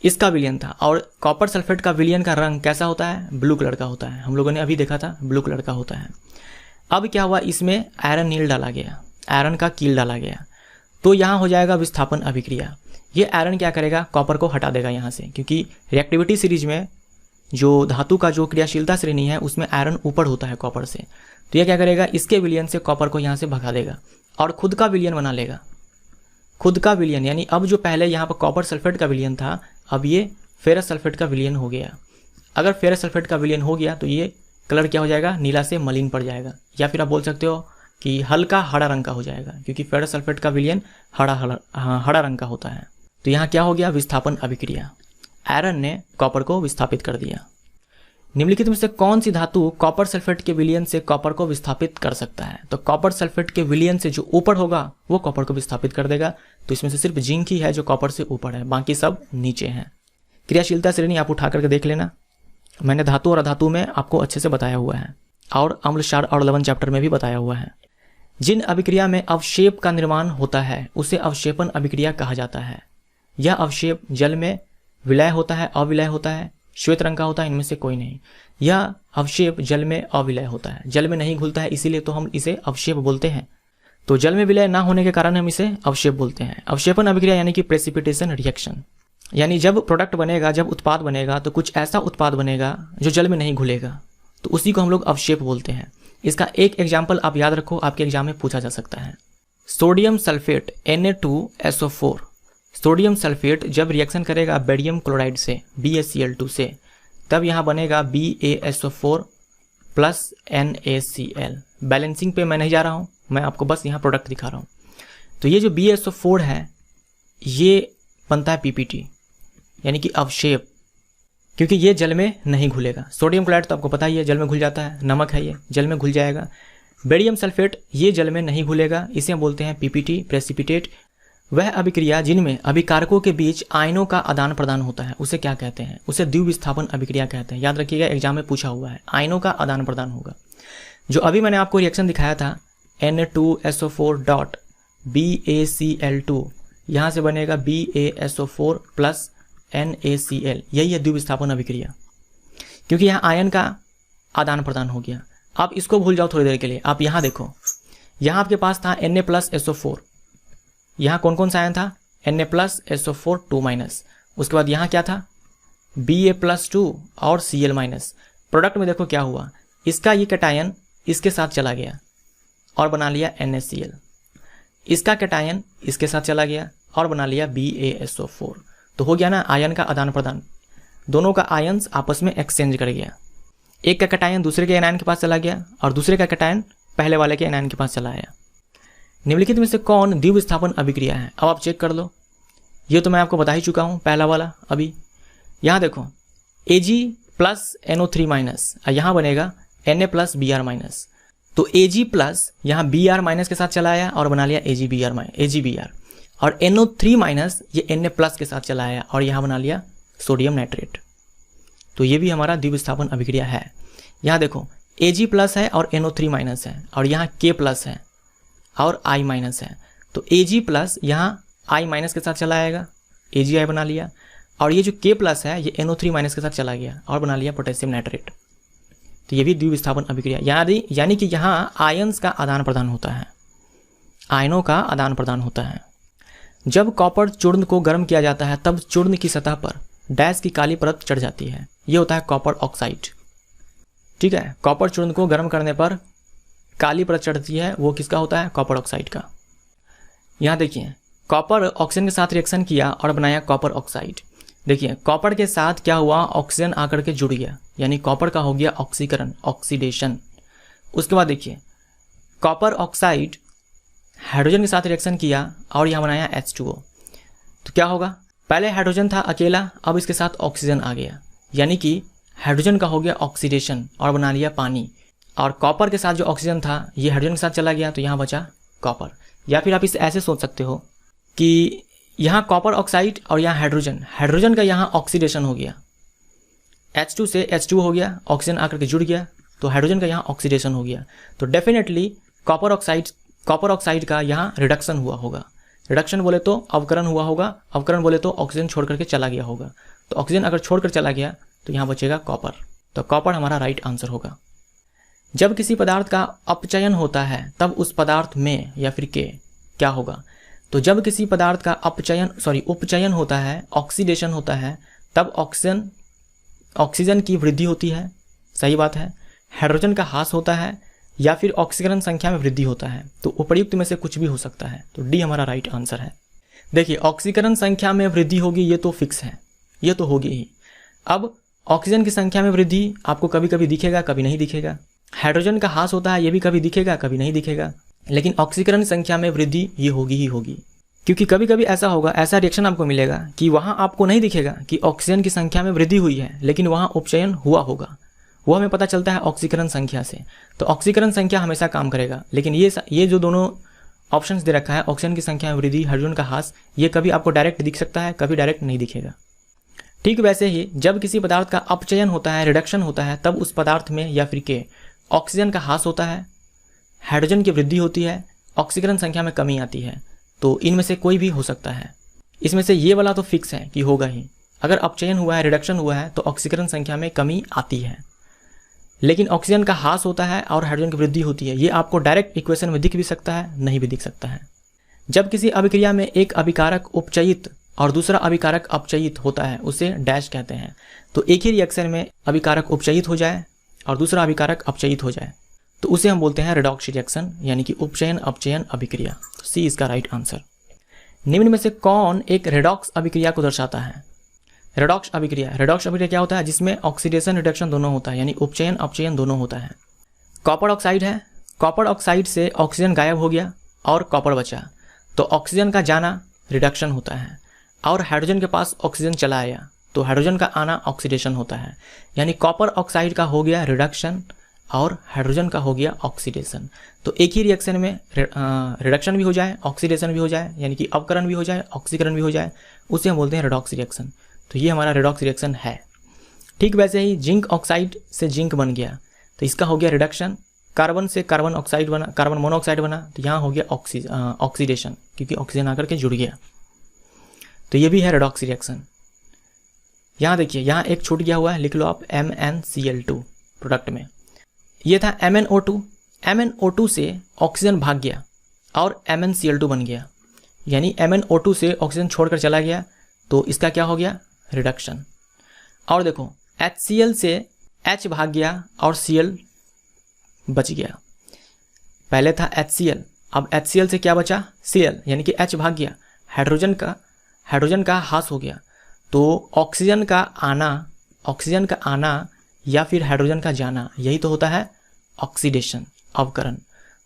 इसका विलयन था, और कॉपर सल्फेट का विलयन का रंग कैसा होता है? ब्लू कलर का होता है। हम लोगों ने अभी देखा था ब्लू कलर का होता है। अब क्या हुआ? इसमें आयरन नील डाला गया, आयरन का कील डाला गया, तो यहाँ हो जाएगा विस्थापन अभिक्रिया। ये आयरन क्या करेगा? कॉपर को हटा देगा यहाँ से, क्योंकि रिएक्टिविटी सीरीज में जो धातु का जो क्रियाशीलता श्रेणी है उसमें आयरन ऊपर होता है कॉपर से। तो यह क्या करेगा? इसके विलयन से कॉपर को यहाँ से भगा देगा और खुद का विलयन बना लेगा। खुद का विलयन यानी अब जो पहले यहाँ पर कॉपर सल्फेट का विलयन था, अब ये फेरस सल्फेट का विलयन हो गया। अगर फेरस सल्फेट का विलयन हो गया तो ये कलर क्या हो जाएगा, नीला से मलिन पड़ जाएगा, या फिर आप बोल सकते हो कि हल्का हरा रंग का हो जाएगा, क्योंकि फेरस सल्फेट का विलयन हरा रंग का होता है। तो यहाँ क्या हो गया, विस्थापन अभिक्रिया, आयरन ने कॉपर को विस्थापित कर दिया। निम्नलिखित में से कौन सी धातु कॉपर सल्फेट के विलयन से कॉपर को विस्थापित कर सकता है? तो कॉपर सल्फेट के विलयन से जो ऊपर होगा वो कॉपर को विस्थापित कर देगा। तो इसमें से सिर्फ जिंक ही है जो कॉपर से ऊपर है, बाकी सब नीचे हैं। क्रियाशीलता श्रेणी आप उठा करके देख लेना, मैंने धातु और अधातु में आपको अच्छे से बताया हुआ है, और अम्ल क्षार और लवण चैप्टर में भी बताया हुआ है। जिन अभिक्रिया में अवक्षेप का निर्माण होता है उसे अवक्षेपण अभिक्रिया कहा जाता है। यह अवक्षेप जल में विलय होता है, अविलय होता है, श्वेत रंग का होता है, इनमें से कोई नहीं। यह अवक्षेप जल में अविलय होता है, जल में नहीं घुलता है, इसीलिए तो हम इसे अवक्षेप बोलते हैं। तो जल में विलय ना होने के कारण हम इसे अवक्षेप बोलते हैं। अवक्षेपण अभिक्रिया यानी कि प्रेसिपिटेशन रिएक्शन, यानी जब प्रोडक्ट बनेगा, जब उत्पाद बनेगा तो कुछ ऐसा उत्पाद बनेगा जो जल में नहीं घुलेगा, तो उसी को हम लोग अवक्षेप बोलते हैं। इसका एक एग्जाम्पल आप याद रखो, आपके एग्जाम में पूछा जा सकता है। Sodium sulphate Na2SO4, sodium sulphate जब रिएक्शन करेगा बेरियम क्लोराइड से BaCl2 से, तब यहाँ बनेगा BaSO4 प्लस NaCl। बैलेंसिंग पे मैं नहीं जा रहा हूँ, मैं आपको बस यहाँ प्रोडक्ट दिखा रहा हूँ। तो ये जो BaSO4 है ये बनता है PPT यानी कि अवक्षेप, क्योंकि ये जल में नहीं घुलेगा। सोडियम क्लोराइड तो आपको पता ही है जल में घुल जाता है, नमक है ये, जल में घुल जाएगा। बेरियम सल्फेट ये जल में नहीं घुलेगा, इसे हम बोलते हैं PPT प्रेसिपिटेट। वह अभिक्रिया जिनमें अभिकारकों के बीच आयनों का आदान प्रदान होता है उसे क्या कहते हैं? उसे द्विविस्थापन अभिक्रिया कहते हैं। याद रखिएगा, एग्जाम में पूछा हुआ है, आयनों का आदान प्रदान होगा। जो अभी मैंने आपको रिएक्शन दिखाया था Na2SO4 डॉट BaCl2, यहाँ से बनेगा BaSO4 प्लस NaCl, यही है द्विविस्थापन अभिक्रिया, क्योंकि यहाँ आयन का आदान प्रदान हो गया। आप इसको भूल जाओ थोड़ी देर के लिए, आप यहाँ देखो, यहाँ आपके पास था Na+SO4, यहाँ कौन कौन सा आयन था, Na+SO4 2-, उसके बाद यहाँ क्या था Ba+2 और Cl-। प्रोडक्ट में देखो क्या हुआ, इसका ये कैटायन इसके साथ चला गया और बना लिया NaCl, इसका कैटायन इसके साथ चला गया और बना लिया BaSO4। तो हो गया ना आयन का आदान प्रदान, दोनों का आयन्स आपस में एक्सचेंज कर गया। एक का कैटायन दूसरे के एनायन के पास चला गया और दूसरे का कैटायन पहले वाले के एनायन के पास चला आया। निम्नलिखित में से कौन द्विविस्थापन अभिक्रिया है? अब आप चेक कर लो, ये तो मैं आपको बता ही चुका हूँ, पहला वाला। अभी यहाँ देखो Ag प्लस NO3-, यहाँ बनेगा Na+Br-। तो Ag+ यहाँ Br- के साथ चला आया और बना लिया AgBr, और NO3- ये Na+ के साथ चला आया और यहाँ बना लिया सोडियम नाइट्रेट। तो ये भी हमारा द्विविस्थापन अभिक्रिया है। यहाँ देखो Ag+ है और NO3- है, और यहाँ K+ है और I- है। तो Ag+ यहाँ I- के साथ चला आएगा, AgI बना लिया, और ये जो K+ है ये NO3- के साथ चला गया और बना लिया पोटेशियम नाइट्रेट। तो ये भी द्विविस्थापन अभिक्रिया, यानी कि यहाँ आयन्स का आदान प्रदान होता है, आयनों का आदान प्रदान होता है। जब कॉपर चूर्ण को गर्म किया जाता है तब चूर्ण की सतह पर डैश की काली परत चढ़ जाती है, ये होता है कॉपर ऑक्साइड। ठीक है, कॉपर चूर्ण को गर्म करने पर काली परत चढ़ती है, वो किसका होता है? कॉपर ऑक्साइड का। यहाँ देखिए, कॉपर ऑक्सीजन के साथ रिएक्शन किया और बनाया कॉपर ऑक्साइड। देखिए कॉपर के साथ क्या हुआ, ऑक्सीजन आकर के जुड़ गया, यानी कॉपर का हो गया ऑक्सीकरण, ऑक्सीडेशन। उसके बाद देखिए कॉपर ऑक्साइड हाइड्रोजन के साथ रिएक्शन किया और यहाँ बनाया H2O। तो क्या होगा, पहले हाइड्रोजन था अकेला, अब इसके साथ ऑक्सीजन आ गया, यानी कि हाइड्रोजन का हो गया ऑक्सीडेशन और बना लिया पानी। और कॉपर के साथ जो ऑक्सीजन था ये हाइड्रोजन के साथ चला गया, तो यहाँ बचा कॉपर। या फिर आप इसे ऐसे सोच सकते हो कि यहाँ कॉपर ऑक्साइड और यहाँ हाइड्रोजन, हाइड्रोजन का यहाँ ऑक्सीडेशन हो गया, H2 से H2 हो गया, ऑक्सीजन आकर के जुड़ गया, तो हाइड्रोजन का यहाँ ऑक्सीडेशन हो गया। तो डेफिनेटली कॉपर ऑक्साइड का यहाँ रिडक्शन हुआ होगा। रिडक्शन बोले तो अवकरण हुआ होगा, अवकरण बोले तो ऑक्सीजन छोड़ करके चला गया होगा। तो ऑक्सीजन अगर छोड़कर चला गया तो यहाँ बचेगा कॉपर, तो कॉपर हमारा राइट आंसर होगा। जब किसी पदार्थ का अपचयन होता है तब उस पदार्थ में या फिर के क्या होगा? तो जब किसी पदार्थ का उपचयन होता है, ऑक्सीडेशन होता है, तब ऑक्सीजन की वृद्धि होती है, सही बात है। हाइड्रोजन का ह्रास होता है या फिर ऑक्सीकरण संख्या में वृद्धि होता है। तो उपर्युक्त में से कुछ भी हो सकता है, तो डी हमारा राइट आंसर है। देखिए ऑक्सीकरण संख्या में वृद्धि होगी, ये तो फिक्स है, ये तो होगी ही। अब ऑक्सीजन की संख्या में वृद्धि आपको कभी कभी दिखेगा, कभी नहीं दिखेगा। हाइड्रोजन का ह्रास होता है, ये भी कभी दिखेगा, कभी नहीं दिखेगा। लेकिन ऑक्सीकरण संख्या में वृद्धि ये होगी ही होगी, क्योंकि कभी कभी ऐसा होगा, ऐसा रिएक्शन आपको मिलेगा कि वहाँ आपको नहीं दिखेगा कि ऑक्सीजन की संख्या में वृद्धि हुई है, लेकिन वहाँ उपचयन हुआ होगा। वो हमें पता चलता है ऑक्सीकरण संख्या से। तो ऑक्सीकरण संख्या हमेशा काम करेगा। लेकिन ये जो दोनों ऑप्शंस दे रखा है, ऑक्सीजन की संख्या में वृद्धि, हाइड्रोजन का ह्रास, ये कभी आपको डायरेक्ट दिख सकता है, कभी डायरेक्ट नहीं दिखेगा। ठीक वैसे ही जब किसी पदार्थ का अपचयन होता है, रिडक्शन होता है, तब उस पदार्थ में या फिर के ऑक्सीजन का ह्रास होता है, हाइड्रोजन की वृद्धि होती है, ऑक्सीकरण संख्या में कमी आती है। तो इनमें से कोई भी हो सकता है। इसमें से ये वाला तो फिक्स है कि होगा ही। अगर अपचयन हुआ है, रिडक्शन हुआ है, तो ऑक्सीकरण संख्या में कमी आती है। लेकिन ऑक्सीजन का ह्रास होता है और हाइड्रोजन की वृद्धि होती है। ये आपको डायरेक्ट इक्वेशन में दिख भी सकता है, नहीं भी दिख सकता है। जब किसी अभिक्रिया में एक अभिकारक उपचयित और दूसरा अभिकारक अपचयित होता है, उसे डैश कहते हैं। तो एक ही रिएक्शन में अभिकारक उपचयित हो जाए और दूसरा अभिकारक अपचयित हो जाए, तो उसे हम बोलते हैं रेडॉक्स रिएक्शन, यानी कि उपचयन अपचयन अभिक्रिया। सी इसका राइट आंसर। निम्न में से कौन एक रेडॉक्स अभिक्रिया को दर्शाता है? रेडॉक्स अभिक्रिया क्या होता है? जिसमें ऑक्सीडेशन रिडक्शन दोनों होता है, यानी उपचयन अपचयन दोनों होता है। कॉपर ऑक्साइड है, कॉपर ऑक्साइड से ऑक्सीजन गायब हो गया और कॉपर बचा, तो ऑक्सीजन का जाना रिडक्शन होता है, और हाइड्रोजन के पास ऑक्सीजन चला आया, तो हाइड्रोजन का आना ऑक्सीडेशन होता है। यानी कॉपर ऑक्साइड का हो गया रिडक्शन और हाइड्रोजन का हो गया ऑक्सीडेशन। तो एक ही रिएक्शन में रिडक्शन भी हो जाए, ऑक्सीडेशन भी हो जाए, यानी कि अवकरण भी हो जाए, ऑक्सीकरण भी हो जाए, उसे हम बोलते हैं रेडॉक्स रिएक्शन। तो ये हमारा रेडॉक्स रिएक्शन है। ठीक वैसे ही जिंक ऑक्साइड से जिंक बन गया, तो इसका हो गया रिडक्शन। कार्बन से कार्बन ऑक्साइड बना, कार्बन मोनोऑक्साइड बना, तो यहाँ हो गया ऑक्सीडेशन, क्योंकि ऑक्सीजन आकर के जुड़ गया। तो ये भी है रेडॉक्स रिएक्शन। यहाँ देखिए, यहाँ एक छूट गया हुआ है, लिख लो आप MnCl2 प्रोडक्ट में। ये था MnO2, MnO2 से ऑक्सीजन भाग गया और MnCl2 बन गया, यानी MnO2 से ऑक्सीजन छोड़कर चला गया, तो इसका क्या हो गया? रिडक्शन। और देखो HCl से H भाग गया और Cl बच गया। पहले था HCl, अब HCl से क्या बचा? Cl, यानी कि H भाग गया, हाइड्रोजन का ह्रास हो गया, तो ऑक्सीजन का आना या फिर हाइड्रोजन का जाना, यही तो होता है ऑक्सीडेशन, अवकरण।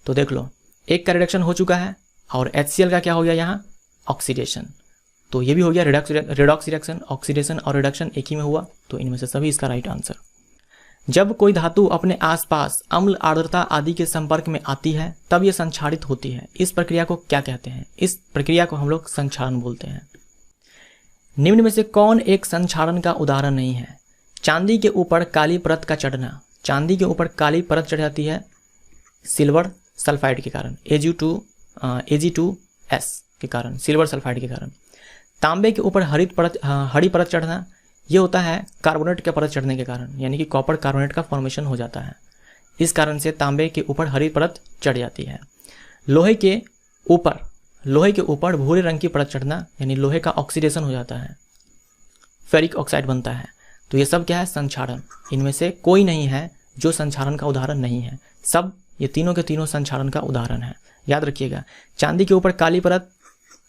तो देख लो, एक का रिडक्शन हो चुका है और HCl का क्या हो गया यहाँ? ऑक्सीडेशन। तो ये भी हो गया रेडॉक्स रिएक्शन। ऑक्सीडेशन और रिडक्शन एक ही में हुआ, तो इनमें से सभी इसका राइट आंसर। जब कोई धातु अपने आसपास अम्ल, आर्द्रता आदि के संपर्क में आती है, तब यह संक्षारित होती है। इस प्रक्रिया को क्या कहते हैं? इस प्रक्रिया को हम लोग संक्षारण बोलते हैं। निम्न में से कौन एक संक्षारण का उदाहरण नहीं है? चांदी के ऊपर काली परत का चढ़ना। चांदी के ऊपर काली परत चढ़ जाती है सिल्वर सल्फाइड के कारण, Ag2S के कारण, सिल्वर सल्फाइड के कारण। तांबे के ऊपर हरी परत चढ़ना, ये होता है कार्बोनेट के परत चढ़ने के कारण, यानी कि कॉपर कार्बोनेट का फॉर्मेशन हो जाता है। इस कारण से तांबे के ऊपर हरी परत चढ़ जाती है। लोहे के ऊपर भूरे रंग की परत चढ़ना, यानी लोहे का ऑक्सीडेशन हो जाता है, फेरिक ऑक्साइड बनता है। तो ये सब क्या है? संक्षारण। इनमें से कोई नहीं है जो संक्षारण का उदाहरण नहीं है। सब ये तीनों के तीनों संक्षारण का उदाहरण है। याद रखिएगा, चांदी के ऊपर काली परत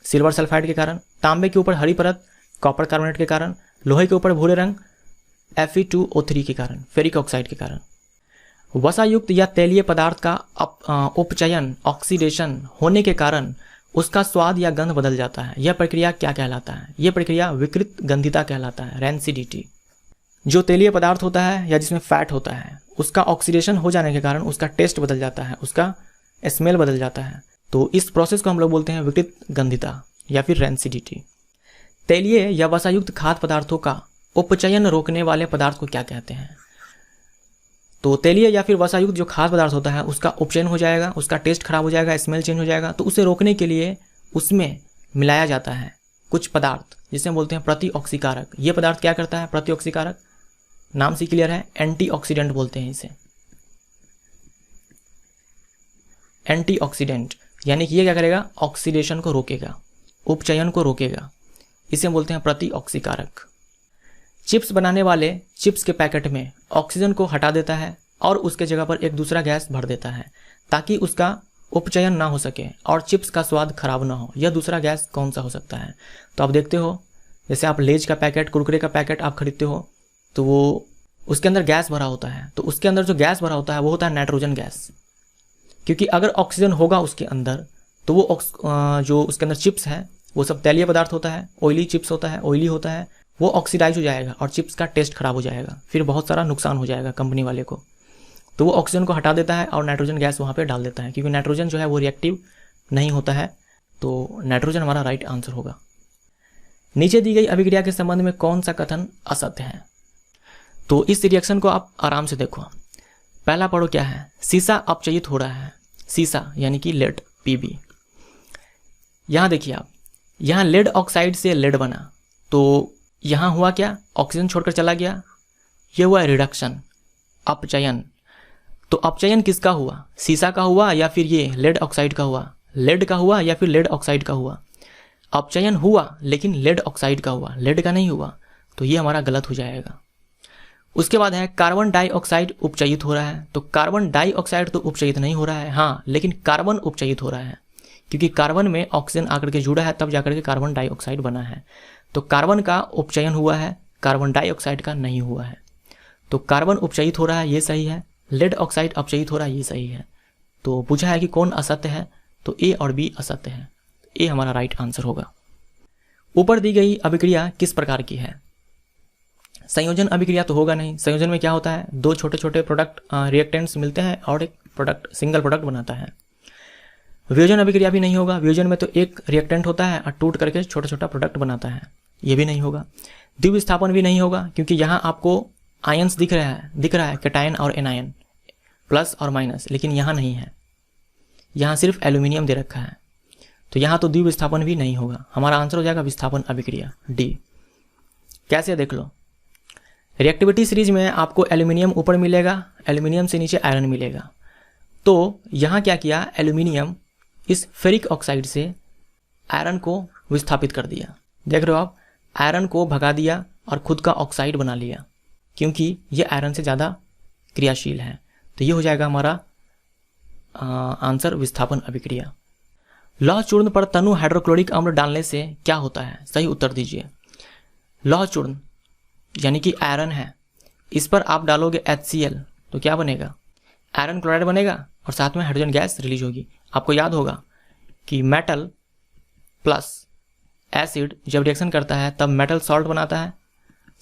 सिल्वर सल्फाइड के कारण, तांबे के ऊपर हरी परत कॉपर कार्बोनेट के कारण, लोहे के ऊपर भूरे रंग Fe2O3 के कारण, फेरिक ऑक्साइड के कारण। वसायुक्त या तैलीय पदार्थ का उपचयन, ऑक्सीडेशन होने के कारण उसका स्वाद या गंध बदल जाता है। यह प्रक्रिया क्या कहलाता है? यह प्रक्रिया विकृत गंधिता कहलाता है, रैंसिडिटी। जो तैलीय पदार्थ होता है या जिसमें फैट होता है, उसका ऑक्सीडेशन हो जाने के कारण उसका टेस्ट बदल जाता है, उसका स्मेल बदल जाता है। तो इस प्रोसेस को हम लोग बोलते हैं विकृत गंधिता या फिर रैंसिडिटी। तैलीय या वसायुक्त खाद्य पदार्थों का उपचयन रोकने वाले पदार्थ को क्या कहते हैं? तो तैलीय या फिर वसायुक्त जो खाद्य पदार्थ होता है, उसका उपचयन हो जाएगा, उसका टेस्ट खराब हो जाएगा, स्मेल चेंज हो जाएगा, तो उसे रोकने के लिए उसमें मिलाया जाता है कुछ पदार्थ, जिसे हम बोलते हैं प्रतिऑक्सीकारक। ये पदार्थ क्या करता है? प्रतिऑक्सीकारक, नाम से क्लियर है, एंटीऑक्सीडेंट बोलते हैं इसे। एंटीऑक्सीडेंट यानी कि ये क्या करेगा? ऑक्सीडेशन को रोकेगा, उपचयन को रोकेगा, इसे हम बोलते हैं प्रतिऑक्सीकारक। चिप्स बनाने वाले चिप्स के पैकेट में ऑक्सीजन को हटा देता है और उसके जगह पर एक दूसरा गैस भर देता है ताकि उसका उपचयन ना हो सके और चिप्स का स्वाद खराब ना हो। यह दूसरा गैस कौन सा हो सकता है? तो आप देखते हो, जैसे आप लेज का पैकेट, कुरकुरे का पैकेट आप खरीदते हो, तो वो उसके अंदर गैस भरा होता है, तो उसके अंदर जो गैस भरा होता है वो होता है नाइट्रोजन गैस। क्योंकि अगर ऑक्सीजन होगा उसके अंदर तो वो जो उसके अंदर चिप्स है वो सब तैलीय पदार्थ होता है, ऑयली चिप्स होता है, ऑयली होता है, वो ऑक्सीडाइज हो जाएगा और चिप्स का टेस्ट खराब हो जाएगा, फिर बहुत सारा नुकसान हो जाएगा कंपनी वाले को। तो वो ऑक्सीजन को हटा देता है और नाइट्रोजन गैस वहाँ पे डाल देता है, क्योंकि नाइट्रोजन जो है वो रिएक्टिव नहीं होता है। तो नाइट्रोजन हमारा राइट आंसर होगा। नीचे दी गई अभिक्रिया के संबंध में कौन सा कथन असत्य है? तो इस रिएक्शन को आप आराम से देखो। पहला पढ़ो क्या है, सीसा अपचयित हो रहा है। सीसा यानी कि लेड, पीबी। यहाँ देखिए आप, यहाँ लेड ऑक्साइड से लेड बना, तो यहाँ हुआ क्या, ऑक्सीजन छोड़कर चला गया, ये हुआ रिडक्शन, अपचयन। तो अपचयन किसका हुआ, सीसा का हुआ या फिर ये लेड ऑक्साइड का हुआ? लेड का हुआ या फिर लेड ऑक्साइड का हुआ? अपचयन हुआ लेकिन लेड ऑक्साइड का हुआ, लेड का नहीं हुआ, तो ये हमारा गलत हो जाएगा। उसके बाद है कार्बन डाइऑक्साइड उपचयित हो रहा है। तो कार्बन डाइऑक्साइड तो उपचयित नहीं हो रहा है, हाँ, लेकिन कार्बन उपचयित हो रहा है, क्योंकि कार्बन में ऑक्सीजन आकर के जुड़ा है तब जाकर के कार्बन डाइऑक्साइड बना है। तो कार्बन का उपचयन हुआ है, कार्बन डाइऑक्साइड का नहीं हुआ है। तो कार्बन उपचयित हो रहा है, ये सही है। लेड ऑक्साइड अपचयित हो रहा है, ये सही है। तो पूछा है कि कौन असत्य है, तो ए और बी असत्य है। ए हमारा राइट आंसर होगा। ऊपर दी गई अभिक्रिया किस प्रकार की है? संयोजन अभिक्रिया तो होगा नहीं। संयोजन में क्या होता है, दो छोटे छोटे प्रोडक्ट रिएक्टेंट्स मिलते हैं और एक प्रोडक्ट, सिंगल प्रोडक्ट बनाता है। वियोजन अभिक्रिया भी नहीं होगा। वियोजन में तो एक रिएक्टेंट होता है और टूट करके छोटा छोटा प्रोडक्ट बनाता है, ये भी नहीं होगा। द्विविस्थापन भी नहीं होगा, क्योंकि यहाँ आपको आयंस दिख रहा है कैटायन और एनायन, प्लस और माइनस, लेकिन यहाँ नहीं है, यहाँ सिर्फ एल्यूमिनियम दे रखा है, तो यहाँ तो द्विविस्थापन भी नहीं होगा। हमारा आंसर हो जाएगा विस्थापन अभिक्रिया, डी। कैसे देख लो, रिएक्टिविटी सीरीज में आपको एल्यूमिनियम ऊपर मिलेगा, एल्यूमिनियम से नीचे आयरन मिलेगा। तो यहाँ क्या किया, एल्यूमिनियम इस फेरिक ऑक्साइड से आयरन को विस्थापित कर दिया। देख रहे हो आप, आयरन को भगा दिया और खुद का ऑक्साइड बना लिया, क्योंकि ये आयरन से ज़्यादा क्रियाशील है। तो ये हो जाएगा हमारा आंसर विस्थापन अभिक्रिया। लौह चूर्ण पर तनु हाइड्रोक्लोरिक अम्ल डालने से क्या होता है? सही उत्तर दीजिए। लौह चूर्ण यानी कि आयरन है, इस पर आप डालोगे HCl तो क्या बनेगा, आयरन क्लोराइड बनेगा और साथ में हाइड्रोजन गैस रिलीज होगी। आपको याद होगा कि मेटल प्लस एसिड जब रिएक्शन करता है तब मेटल सॉल्ट बनाता है,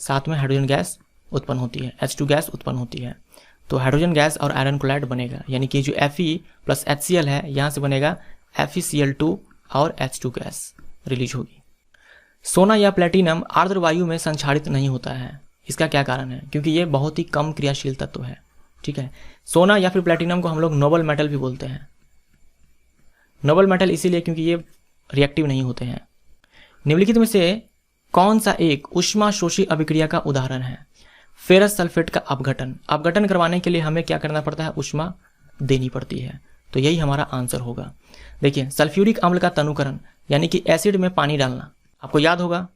साथ में हाइड्रोजन गैस उत्पन्न होती है, H2 गैस उत्पन्न होती है। तो हाइड्रोजन गैस और आयरन क्लोराइड बनेगा, यानी कि जो Fe प्लस HCl है यहाँ से बनेगा FeCl2 और H2 गैस रिलीज होगी। सोना या प्लेटिनम आर्द्र वायु में संक्षारित नहीं होता है, इसका क्या कारण है? क्योंकि ये बहुत ही कम क्रियाशील तत्व है। ठीक है, सोना या फिर प्लेटिनम को हम लोग नोबल मेटल भी बोलते हैं। नोबल मेटल इसीलिए क्योंकि ये रिएक्टिव नहीं होते हैं। निम्नलिखित में से कौन सा एक ऊष्माशोषी अभिक्रिया का उदाहरण है? फेरस सल्फेट का अपघटन। अपघटन करवाने के लिए हमें क्या करना पड़ता है, ऊष्मा देनी पड़ती है, तो यही हमारा आंसर होगा। देखिए, सल्फ्यूरिक अम्ल का तनुकरण यानी कि एसिड में पानी डालना। आपको याद होगा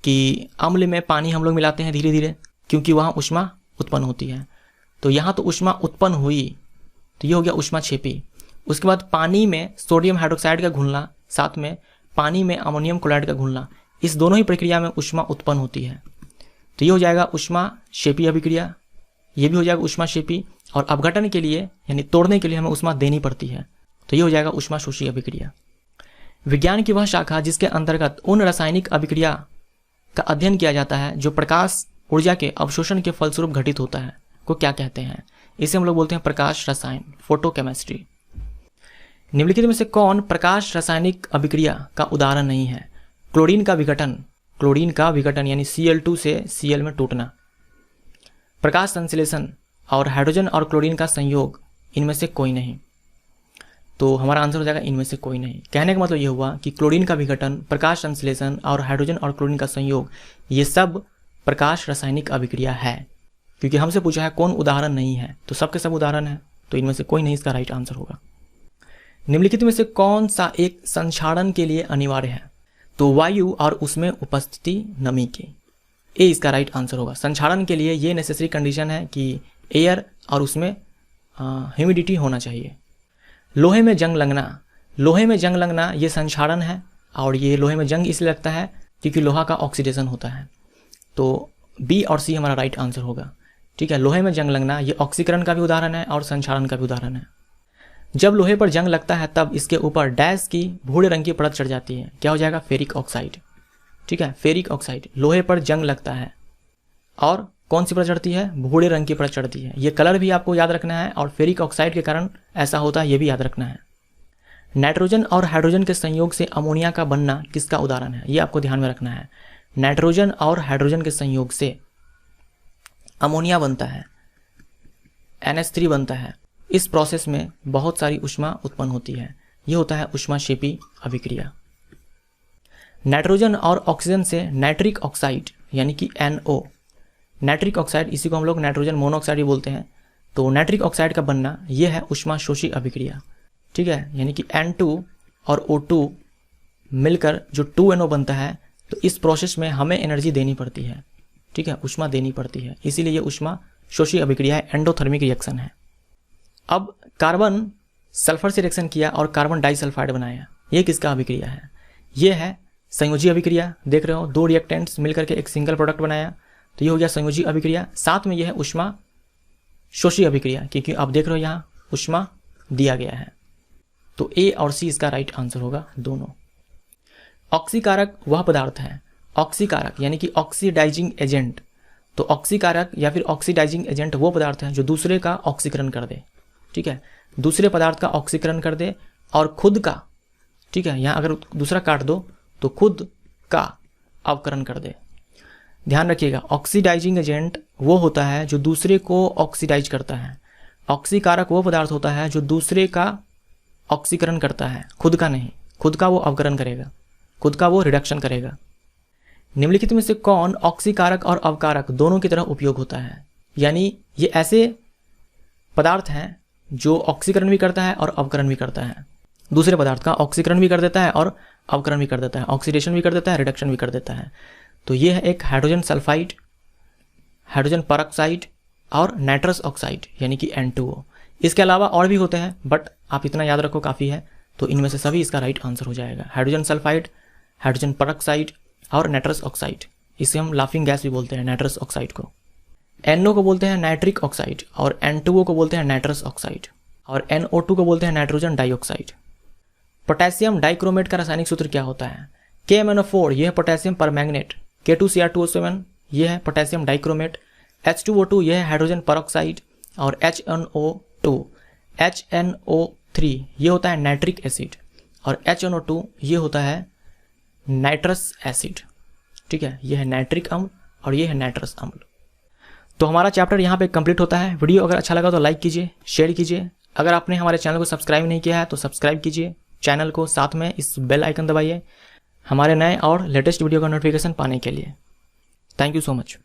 कि अम्ल में पानी हम लोग मिलाते हैं धीरे धीरे, क्योंकि वहाँ ऊष्मा उत्पन्न होती है। तो यहाँ तो ऊष्मा उत्पन्न हुई, तो ये हो गया ऊष्माक्षेपी। उसके बाद पानी में सोडियम हाइड्रोक्साइड का घुलना, साथ में पानी में अमोनियम क्लोराइड का घुलना, इस दोनों ही प्रक्रिया में ऊष्मा उत्पन्न होती है। तो ये हो जाएगा ऊष्माक्षेपी अभिक्रिया, ये भी हो जाएगा ऊष्माक्षेपी। और अपघटन के लिए यानी तोड़ने के लिए हमें ऊष्मा देनी पड़ती है, तो ये हो जाएगा ऊष्माशोषी अभिक्रिया। विज्ञान की वह शाखा जिसके अंतर्गत उन रासायनिक अभिक्रिया का अध्ययन किया जाता है जो प्रकाश ऊर्जा के अवशोषण के फलस्वरूप घटित होता है, को क्या कहते हैं? इसे हम लोग बोलते हैं प्रकाश रसायन, फोटोकेमिस्ट्री। निम्नलिखित में से कौन प्रकाश रासायनिक अभिक्रिया का उदाहरण नहीं है? क्लोरीन का विघटन, क्लोरीन का विघटन यानी Cl2 से Cl में टूटना, प्रकाश संश्लेषण और हाइड्रोजन और क्लोरीन का संयोग, इनमें से कोई नहीं। तो हमारा आंसर हो जाएगा इनमें से कोई नहीं। कहने का मतलब ये हुआ कि क्लोरीन का विघटन, प्रकाश संश्लेषण और हाइड्रोजन और क्लोरीन का संयोग, ये सब प्रकाश रासायनिक अभिक्रिया है। क्योंकि हमसे पूछा है कौन उदाहरण नहीं है, तो सबके सब उदाहरण है, तो इनमें से कोई नहीं इसका राइट आंसर होगा। निम्नलिखित में से कौन सा एक संक्षारण के लिए अनिवार्य है? तो वायु और उसमें उपस्थिति नमी की, ए इसका राइट आंसर होगा। संक्षारण के लिए ये नेसेसरी कंडीशन है कि एयर और उसमें ह्यूमिडिटी होना चाहिए। लोहे में जंग लगना, लोहे में जंग लगना ये संक्षारण है, और ये लोहे में जंग इसलिए लगता है क्योंकि लोहा का ऑक्सीडेशन होता है। तो बी और सी हमारा राइट आंसर होगा। ठीक है, लोहे में जंग लगना ये ऑक्सीकरण का भी उदाहरण है और संक्षारण का भी उदाहरण है। जब लोहे पर जंग लगता है तब इसके ऊपर डैश की भूरे रंग की परत चढ़ जाती है, क्या हो जाएगा? Ferric oxide. ठीक है, फेरिक ऑक्साइड। लोहे पर जंग लगता है और कौन सी परत चढ़ती है? भूरे रंग की परत चढ़ती है। ये कलर भी आपको याद रखना है और फेरिक ऑक्साइड के कारण ऐसा होता है, ये भी याद रखना है। नाइट्रोजन और हाइड्रोजन के संयोग से अमोनिया का बनना किसका उदाहरण है? ये आपको ध्यान में रखना है। नाइट्रोजन और हाइड्रोजन के संयोग से अमोनिया बनता है, NH3 बनता है। इस प्रोसेस में बहुत सारी ऊष्मा उत्पन्न होती है, ये होता है ऊष्माक्षेपी अभिक्रिया। नाइट्रोजन और ऑक्सीजन से नाइट्रिक ऑक्साइड यानी कि NO, नाइट्रिक ऑक्साइड, इसी को हम लोग नाइट्रोजन मोनोऑक्साइड भी बोलते हैं। तो नाइट्रिक ऑक्साइड का बनना यह है ऊष्माशोषी अभिक्रिया। ठीक है, यानी कि N2 और O2 मिलकर जो 2NO बनता है, तो इस प्रोसेस में हमें एनर्जी देनी पड़ती है। ठीक है, ऊष्मा देनी पड़ती है, इसीलिए ये ऊष्माशोषी अभिक्रिया है, एंडोथर्मिक रिएक्शन है। अब कार्बन सल्फर से रिएक्शन किया और कार्बन डाइसल्फाइड बनाया, ये किसका अभिक्रिया है? ये है संयोजी अभिक्रिया। देख रहे हो, दो रिएक्टेंट्स मिलकर के एक सिंगल प्रोडक्ट बनाया, तो ये हो गया संयोजी अभिक्रिया। साथ में यह है ऊष्माशोषी अभिक्रिया, क्योंकि आप देख रहे हो यहाँ ऊष्मा दिया गया है। तो ए और सी इसका राइट आंसर होगा दोनों। ऑक्सीकारक वह पदार्थ है, ऑक्सीकारक यानी कि ऑक्सीडाइजिंग एजेंट। तो ऑक्सीकारक या फिर ऑक्सीडाइजिंग एजेंट वो पदार्थ है जो दूसरे का ऑक्सीकरण कर दे। ठीक है, दूसरे पदार्थ का ऑक्सीकरण कर दे और खुद का, ठीक है, यहाँ अगर दूसरा काट दो तो खुद का अवकरण कर दे। ध्यान रखिएगा, ऑक्सीडाइजिंग एजेंट वो होता है जो दूसरे को ऑक्सीडाइज करता है। ऑक्सीकारक वो पदार्थ होता है जो दूसरे का ऑक्सीकरण करता है, खुद का नहीं। खुद का वो अवकरण करेगा, खुद का वो रिडक्शन करेगा। निम्नलिखित में से कौन ऑक्सीकारक और अवकारक दोनों की तरह उपयोग होता है? यानी ये ऐसे पदार्थ हैं जो ऑक्सीकरण भी करता है और अवकरण भी करता है। दूसरे पदार्थ का ऑक्सीकरण भी कर देता है और अवकरण भी कर देता है, ऑक्सीडेशन भी कर देता है, रिडक्शन भी कर देता है। तो ये है एक हाइड्रोजन सल्फाइड, हाइड्रोजन परऑक्साइड और नाइट्रस ऑक्साइड यानी कि N2O। इसके अलावा और भी होते हैं, बट आप इतना याद रखो काफ़ी है। तो इनमें से सभी इसका राइट आंसर हो जाएगा। हाइड्रोजन सल्फाइड, हाइड्रोजन परऑक्साइड और नाइट्रस ऑक्साइड, इसे हम लाफिंग गैस भी बोलते हैं नाइट्रस ऑक्साइड को। NO को बोलते हैं नाइट्रिक ऑक्साइड और N2O को बोलते हैं नाइट्रस ऑक्साइड और NO2 को बोलते हैं नाइट्रोजन डाइऑक्साइड। पोटेशियम डाइक्रोमेट का रासायनिक सूत्र क्या होता है? KMnO4 यह है पोटेशियम परमैंगनेट, K2Cr2O7 यह है पोटेशियम डाइक्रोमेट, H2O2 यह है हाइड्रोजन परऑक्साइड और HNO3 ये होता है नाइट्रिक एसिड और HNO2 ये होता है नाइट्रस एसिड। ठीक है, यह है नाइट्रिक अम्ल और यह है नाइट्रस अम्ल। तो हमारा चैप्टर यहाँ पे कंप्लीट होता है। वीडियो अगर अच्छा लगा तो लाइक कीजिए, शेयर कीजिए। अगर आपने हमारे चैनल को सब्सक्राइब नहीं किया है तो सब्सक्राइब कीजिए चैनल को, साथ में इस बेल आइकन दबाइए हमारे नए और लेटेस्ट वीडियो का नोटिफिकेशन पाने के लिए। Thank you so much.